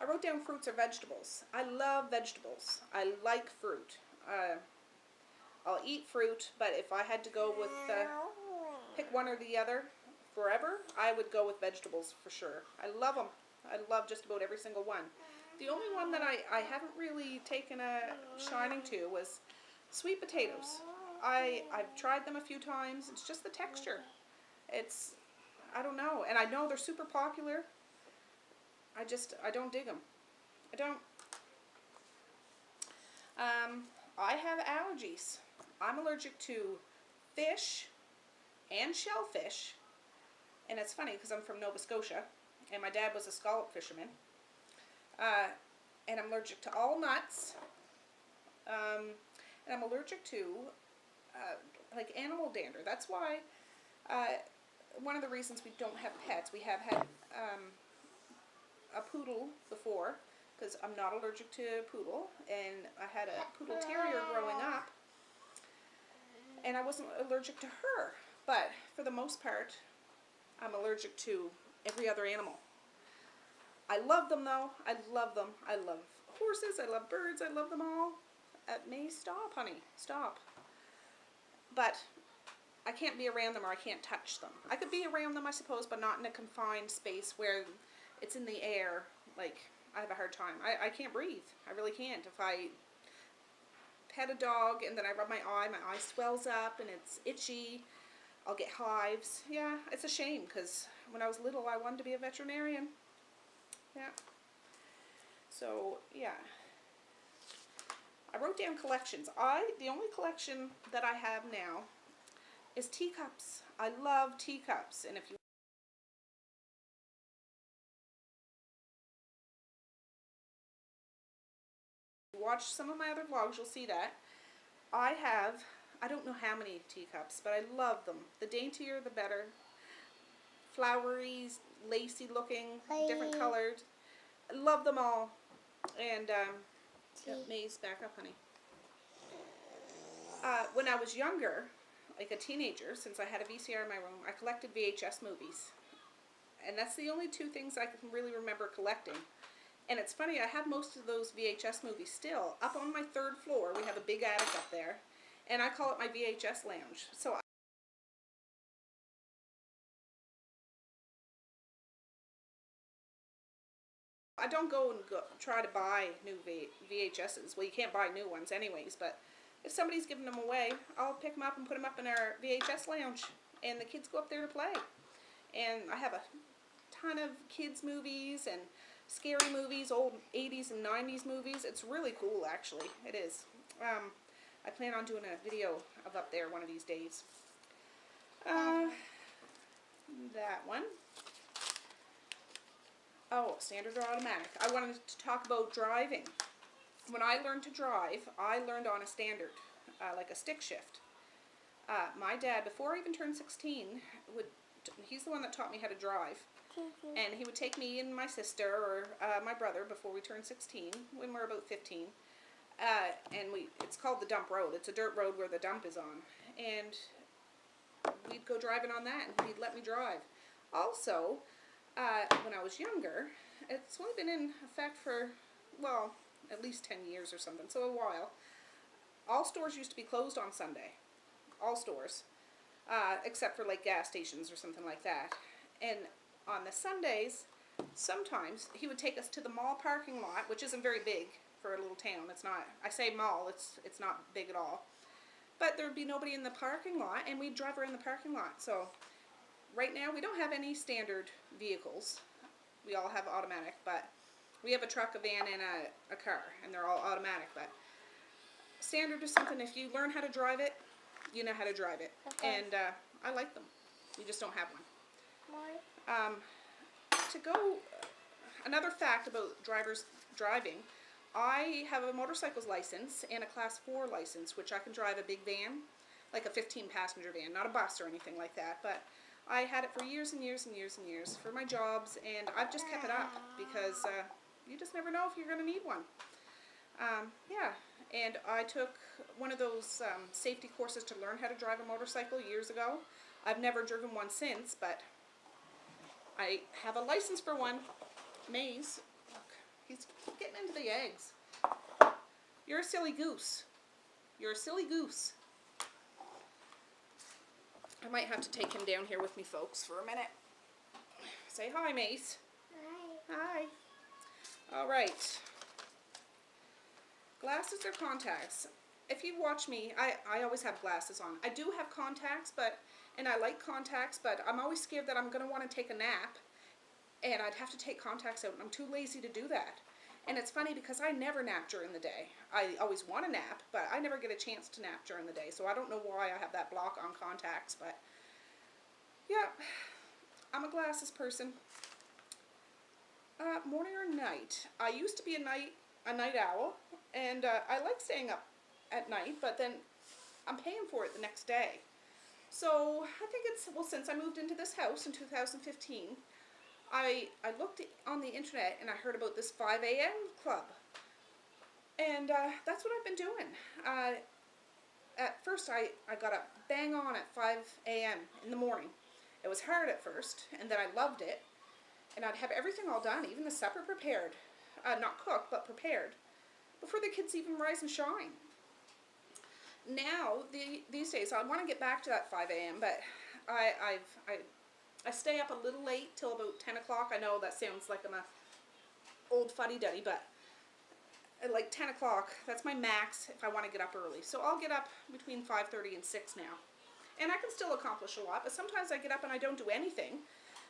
I wrote down fruits or vegetables. I love vegetables. I like fruit. I'll eat fruit, but if I had to go with pick one or the other forever, I would go with vegetables for sure. I love them. I love just about every single one. The only one that I haven't really taken a shining to was sweet potatoes. I've tried them a few times. It's just the texture. It's, I don't know. And I know they're super popular. I don't dig them. I don't. I have allergies. I'm allergic to fish and shellfish. And it's funny because I'm from Nova Scotia and my dad was a scallop fisherman. And I'm allergic to all nuts. And I'm allergic to like animal dander. That's why one of the reasons we don't have pets. We have had a poodle before because I'm not allergic to poodle, and I had a poodle terrier growing up, and I wasn't allergic to her. But for the most part, I'm allergic to every other animal. I love them though. I love them. I love horses. I love birds. I love them all. May, stop, honey. Stop. But I can't be around them or I can't touch them. I could be around them, I suppose, but not in a confined space where it's in the air. Like, I have a hard time. I can't breathe. I really can't. If I pet a dog and then I rub my eye swells up and it's itchy. I'll get hives. Yeah, it's a shame because when I was little I wanted to be a veterinarian. Yeah. So, yeah. I wrote down collections. The only collection that I have now is teacups. I love teacups, and if you watch some of my other vlogs, you'll see that. I don't know how many teacups, but I love them. The daintier, the better. Flowery, lacy looking, different colored. I love them all. And, May's back up, honey. When I was younger, like a teenager, since I had a VCR in my room, I collected VHS movies. And that's the only two things I can really remember collecting. And it's funny, I have most of those VHS movies still. Up on my 3rd floor, we have a big attic up there. And I call it my VHS lounge. So I don't go and try to buy new VHSs. Well, you can't buy new ones anyways, but if somebody's giving them away, I'll pick them up and put them up in our VHS lounge. And the kids go up there to play. And I have a ton of kids movies and scary movies, old 80s and 90s movies. It's really cool, actually. It is. I plan on doing a video of up there one of these days. That one. Oh, standard or automatic. I wanted to talk about driving. When I learned to drive, I learned on a standard, like a stick shift. My dad, before I even turned 16, he's the one that taught me how to drive. And he would take me and my sister or my brother before we turned 16, when we were about 15. And it's called the dump road. It's a dirt road where the dump is on. And we'd go driving on that and he'd let me drive. Also, when I was younger, it's only been in effect for, well, at least 10 years or something, so a while. All stores used to be closed on Sunday. All stores. Except for like gas stations or something like that. And on the Sundays, sometimes he would take us to the mall parking lot, which isn't very big for a little town. It's not, I say mall, it's not big at all. But there would be nobody in the parking lot, and we'd drive around the parking lot. So right now we don't have any standard vehicles. We all have automatic, but we have a truck, a van, and a car, and they're all automatic. But standard is something, if you learn how to drive it, you know how to drive it. Okay. And I like them. We just don't have one. Another fact about drivers driving, I have a motorcycles license and a class 4 license, which I can drive a big van, like a 15-passenger van, not a bus or anything like that, but I had it for years and years and years and years for my jobs, and I've just kept it up because you just never know if you're going to need one. Yeah, and I took one of those safety courses to learn how to drive a motorcycle years ago. I've never driven one since, but I have a license for one. Maze, look, He's getting into the eggs. You're a silly goose. You're a silly goose. I might have to take him down here with me, folks, for a minute. Say hi, Mace. Hi. Hi. All right. Glasses or contacts? If you watch me, I always have glasses on. I do have contacts, and I like contacts, but I'm always scared that I'm going to want to take a nap, and I'd have to take contacts out, and I'm too lazy to do that. And it's funny because I never nap during the day. I always want to nap, but I never get a chance to nap during the day, so I don't know why I have that block on contacts, but yeah, I'm a glasses person. Morning or night? I used to be a night owl, and I like staying up at night, but then I'm paying for it the next day. So I think it's, well, since I moved into this house in 2015, I looked on the internet and I heard about this 5 a.m. club, and that's what I've been doing. At first I got up bang on at 5 a.m. in the morning. It was hard at first, and then I loved it, and I'd have everything all done, even the supper prepared, not cooked, but prepared, before the kids even rise and shine. Now, these days, I want to get back to that 5 a.m., but I stay up a little late till about 10 o'clock. I know that sounds like I'm a old fuddy-duddy, but like 10 o'clock, that's my max if I want to get up early. So I'll get up between 5:30 and 6 now. And I can still accomplish a lot, but sometimes I get up and I don't do anything,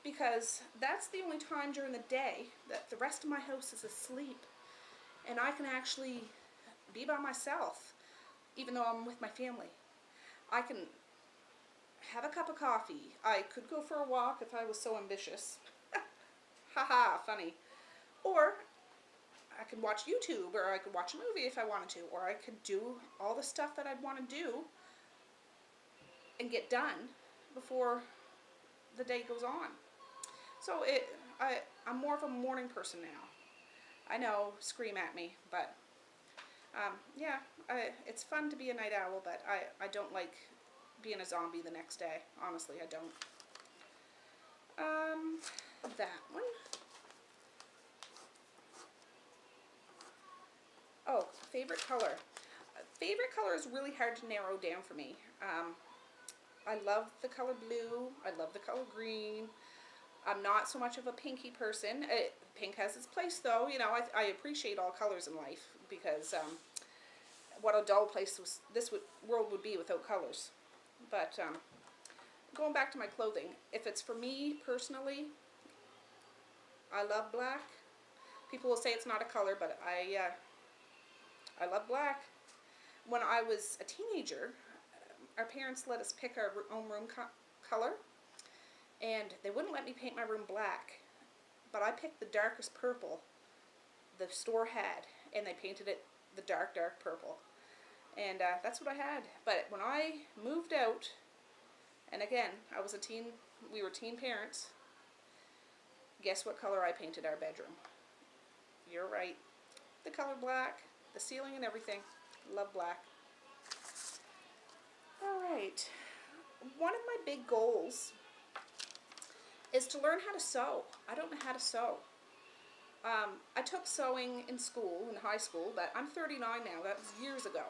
because that's the only time during the day that the rest of my house is asleep, and I can actually be by myself, even though I'm with my family. I can have a cup of coffee. I could go for a walk if I was so ambitious. Haha, funny. Or I could watch YouTube, or I could watch a movie if I wanted to, or I could do all the stuff that I'd want to do and get done before the day goes on. So I'm more of a morning person now. I know, scream at me, but yeah, it's fun to be a night owl, but I don't like being a zombie the next day. Honestly, I don't. That one. Oh, favorite color. Favorite color is really hard to narrow down for me. I love the color blue. I love the color green. I'm not so much of a pinky person. Pink has its place, though. You know, I appreciate all colors in life, because what a dull place world would be without colors. But going back to my clothing, if it's for me personally, I love black. People will say it's not a color, but I love black. When I was a teenager, our parents let us pick our own room color, and they wouldn't let me paint my room black, but I picked the darkest purple the store had, and they painted it the dark purple, and that's what I had. But when I moved out, and again, we were teen parents, guess what color I painted our bedroom? You're right, the color black, the ceiling and everything. Love black. Alright, one of my big goals is to learn how to sew. I don't know how to sew. I took sewing in school, in high school, but I'm 39 now. That was years ago.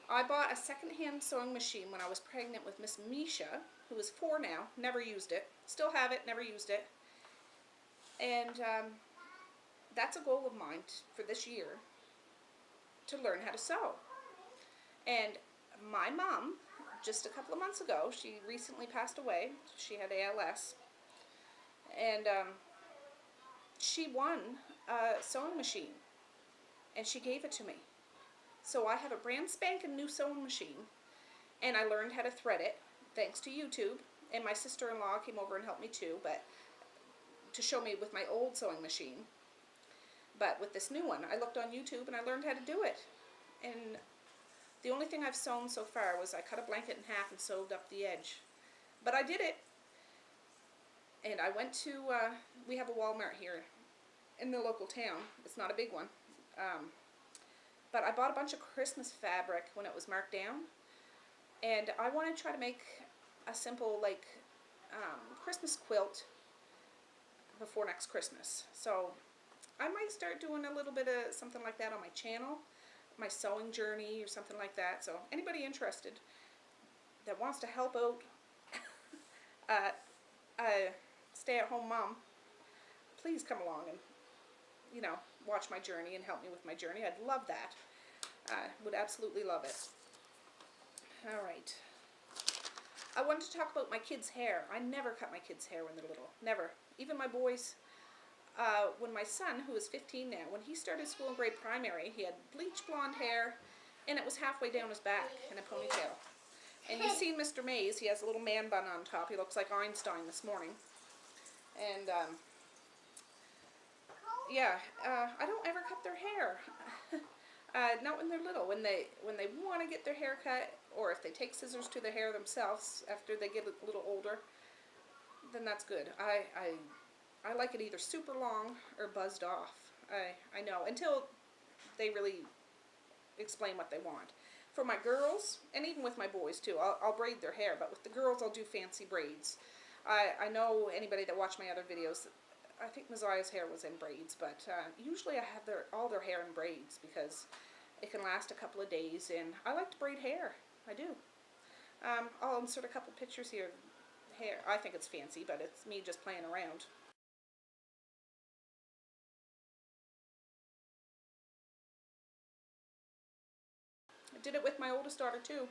I bought a second-hand sewing machine when I was pregnant with Miss Michele, who is 4 now. Never used it. Still have it, never used it. And that's a goal of mine for this year, to learn how to sew. And my mom, just a couple of months ago, she recently passed away. She had ALS. And she won a sewing machine, and she gave it to me. So I have a brand spanking new sewing machine, and I learned how to thread it thanks to YouTube. And my sister-in-law came over and helped me too, but to show me with my old sewing machine. But with this new one, I looked on YouTube and I learned how to do it. And the only thing I've sewn so far was I cut a blanket in half and sewed up the edge. But I did it. And I went to, we have a Walmart here in the local town. It's not a big one. But I bought a bunch of Christmas fabric when it was marked down. And I want to try to make a simple, like, Christmas quilt before next Christmas. So I might start doing a little bit of something like that on my channel, my sewing journey or something like that. So anybody interested that wants to help out a stay-at-home mom, please come along and, you know, watch my journey and help me with my journey. I'd love that. Would absolutely love it. All right. I wanted to talk about my kids' hair. I never cut my kids' hair when they're little. Never. Even my boys. When my son, who is 15 now, when he started school in grade primary, he had bleach blonde hair, and it was halfway down his back in a ponytail. And you've seen Mr. Mays. He has a little man bun on top. He looks like Einstein this morning. And yeah, I don't ever cut their hair. Not when they're little. When they want to get their hair cut, or if they take scissors to their hair themselves after they get a little older, then that's good. I like it either super long or buzzed off. I know, until they really explain what they want. For my girls, and even with my boys too, I'll braid their hair, but with the girls I'll do fancy braids. I know anybody that watched my other videos, I think Messiah's hair was in braids, but usually I have all their hair in braids because it can last a couple of days, and I like to braid hair. I do. I'll insert a couple pictures here of hair. I think it's fancy, but it's me just playing around. I did it with my oldest daughter too.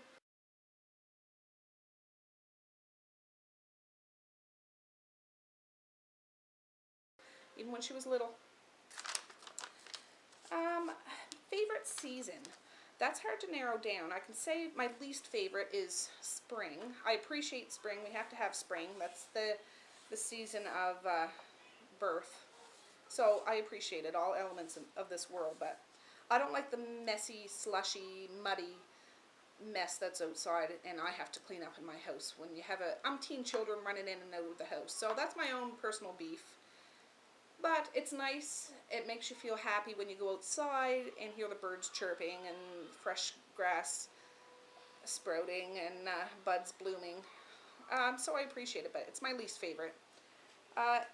Even when she was little. Favorite season. That's hard to narrow down. I can say my least favorite is spring. I appreciate spring. We have to have spring. That's the season of birth. So I appreciate it, all elements of this world, but I don't like the messy, slushy, muddy mess that's outside, and I have to clean up in my house when you have umpteen children running in and out of the house. So that's my own personal beef. But it's nice. It makes you feel happy when you go outside and hear the birds chirping and fresh grass sprouting and buds blooming. So I appreciate it, but it's my least favorite. I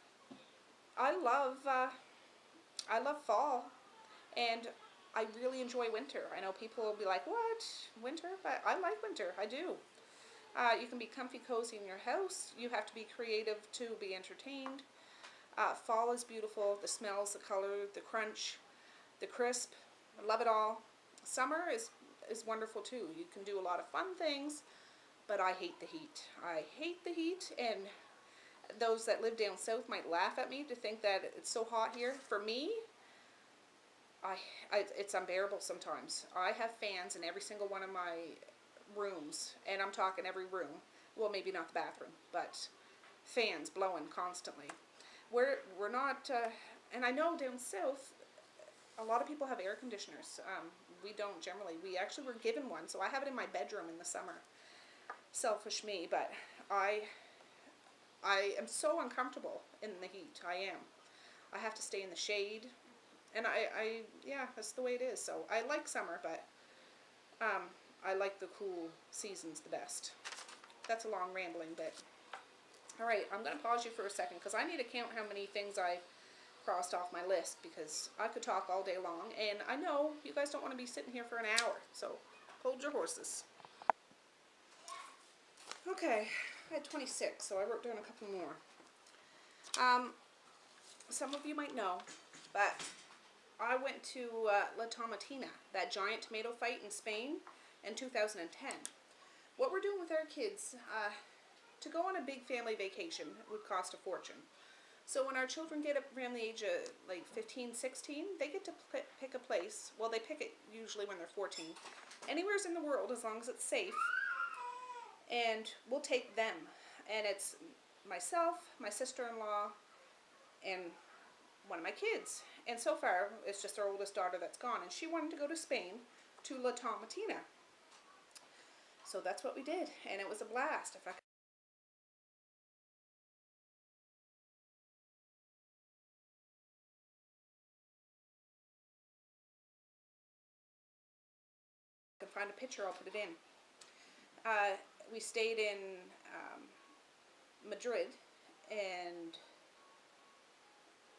love fall, and I really enjoy winter. I know people will be like, what? Winter? But I like winter. I do. You can be comfy, cozy in your house. You have to be creative to be entertained. Fall is beautiful. The smells, the color, the crunch, the crisp. I love it all. Summer is wonderful too. You can do a lot of fun things, but I hate the heat. I hate the heat, and those that live down south might laugh at me to think that it's so hot here. For me, it's unbearable sometimes. I have fans in every single one of my rooms, and I'm talking every room. Well, maybe not the bathroom, but fans blowing constantly. We're not, and I know down south, a lot of people have air conditioners. We don't generally. We actually were given one, so I have it in my bedroom in the summer. Selfish me, but I am so uncomfortable in the heat. I am. I have to stay in the shade, and yeah, that's the way it is. So I like summer, but I like the cool seasons the best. That's a long rambling bit. All right, I'm going to pause you for a second because I need to count how many things I've crossed off my list, because I could talk all day long, and I know you guys don't want to be sitting here for an hour, so hold your horses. Okay, I had 26, so I wrote down a couple more. Some of you might know, but I went to La Tomatina, that giant tomato fight in Spain, in 2010. What we're doing with our kids, to go on a big family vacation would cost a fortune. So when our children get up around the age of like 15, 16, they get to pick a place. Well, they pick it usually when they're 14. Anywhere's in the world, as long as it's safe. And we'll take them. And it's myself, my sister-in-law, and one of my kids. And so far, it's just our oldest daughter that's gone. And she wanted to go to Spain, to La Tomatina. So that's what we did. And it was a blast. If I could find a picture, I'll put it in. We stayed in Madrid, and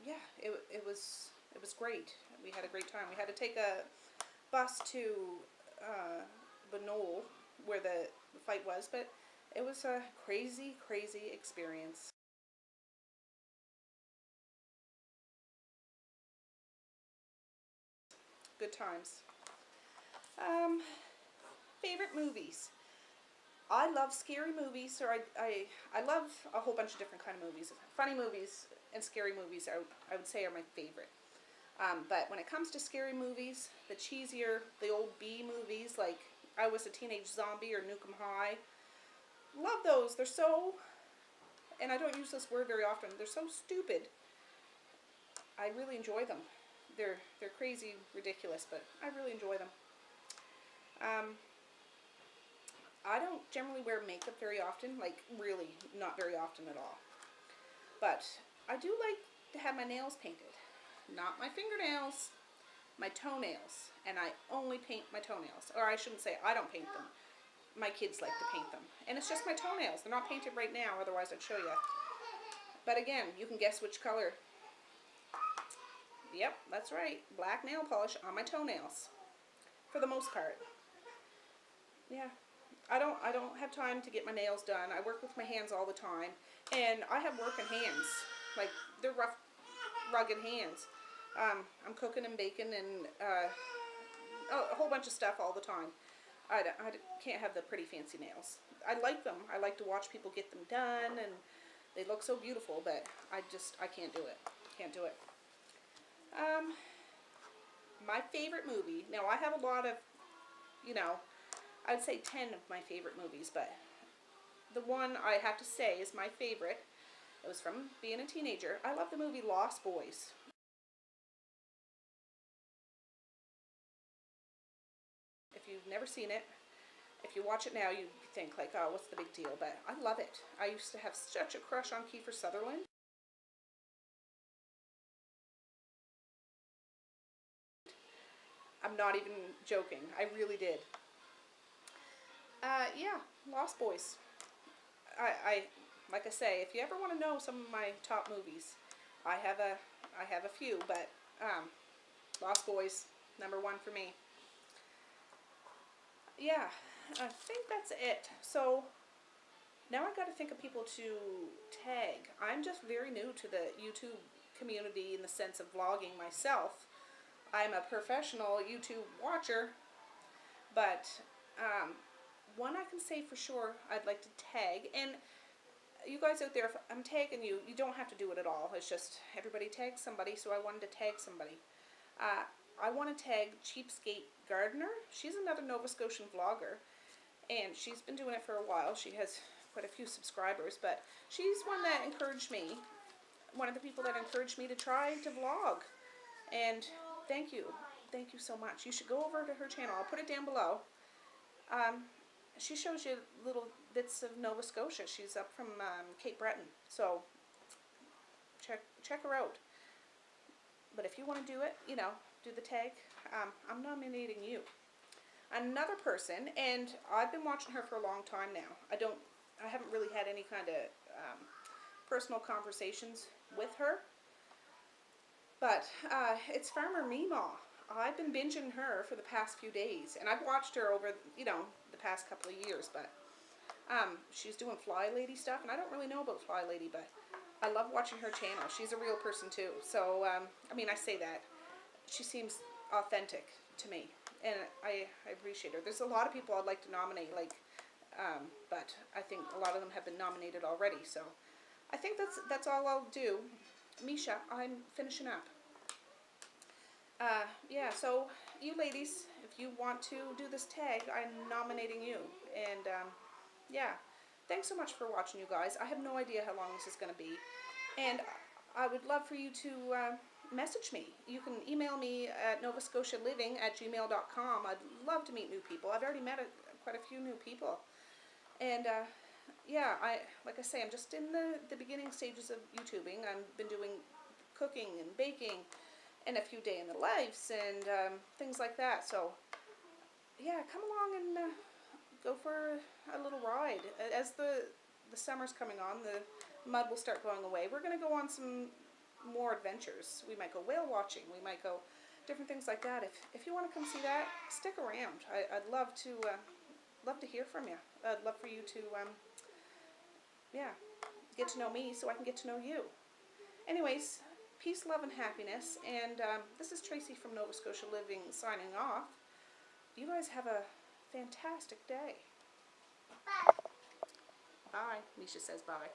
yeah, it was It was great. We had a great time. We had to take a bus to the knoll where the fight was, but it was a crazy, crazy experience. Good times. Favorite movies. I love scary movies, or I love a whole bunch of different kind of movies. Funny movies and scary movies, I would say, are my favorite. But when it comes to scary movies, the cheesier, the old B movies, like I Was a Teenage Zombie or Nuke 'Em High, love those. They're so, and I don't use this word very often, they're so stupid. I really enjoy them. They're crazy, ridiculous, but I really enjoy them. I don't generally wear makeup very often, like really not very often at all. But I do like to have my nails painted. Not my fingernails, my toenails. And I only paint my toenails. Or I shouldn't say I don't paint them. My kids like to paint them. And it's just my toenails. They're not painted right now, otherwise I'd show you. But again, you can guess which color. Yep, that's right. Black nail polish on my toenails. For the most part. Yeah. I don't have time to get my nails done. I work with my hands all the time. And I have working hands. Like, they're rough, rugged hands. I'm cooking and baking and a whole bunch of stuff all the time. I can't have the pretty fancy nails. I like them. I like to watch people get them done, and they look so beautiful, but I can't do it. Can't do it. My favorite movie. Now, I have a lot of, I'd say 10 of my favorite movies, but the one I have to say is my favorite. It was from being a teenager. I love the movie Lost Boys. If you've never seen it, if you watch it now, you think like, oh, what's the big deal? But I love it. I used to have such a crush on Kiefer Sutherland. I'm not even joking. I really did. Yeah, Lost Boys. I like I say, if you ever want to know some of my top movies, I have a few, but Lost Boys, #1 for me. Yeah, I think that's it. So now I've got to think of people to tag. I'm just very new to the YouTube community in the sense of vlogging myself. I'm a professional YouTube watcher, but one I can say for sure I'd like to tag. And you guys out there, if I'm tagging you, you don't have to do it at all. It's just everybody tags somebody, so I wanted to tag somebody. I want to tag Cheapskate Gardener. She's another Nova Scotian vlogger, and she's been doing it for a while. She has quite a few subscribers, but she's one that encouraged me, one of the people that encouraged me to try to vlog. And thank you so much. You should go over to her channel. I'll put it down below. She shows you little bits of Nova Scotia. She's up from Cape Breton, so check her out. But if you want to do it, do the tag. I'm nominating you. Another person, and I've been watching her for a long time now. I haven't really had any kind of personal conversations with her, but it's Farmer MeeMaw. I've been binging her for the past few days, and I've watched her over, the past couple of years, but she's doing Fly Lady stuff, and I don't really know about Fly Lady, but I love watching her channel. She's a real person too, so, I say that. She seems authentic to me, and I appreciate her. There's a lot of people I'd like to nominate, but I think a lot of them have been nominated already, so I think that's all I'll do. Misha, I'm finishing up. Yeah, so you ladies, if you want to do this tag, I'm nominating you. And, yeah, thanks so much for watching, you guys. I have no idea how long this is going to be. And I would love for you to message me. You can email me at novascotialiving@gmail.com. I'd love to meet new people. I've already met quite a few new people. And, yeah, like I say, I'm just in the beginning stages of YouTubing. I've been doing cooking and baking and a few day in the lives and things like that. So yeah, come along and go for a little ride. As the summer's coming on, the mud will start going away. We're going to go on some more adventures. We might go whale watching. We might go different things like that. If you want to come see that, stick around. I'd love to hear from you. I'd love for you to yeah, get to know me so I can get to know you. Anyways, peace, love, and happiness. And this is Tracey from Nova Scotia Living signing off. You guys have a fantastic day. Bye. Bye. Misha says bye.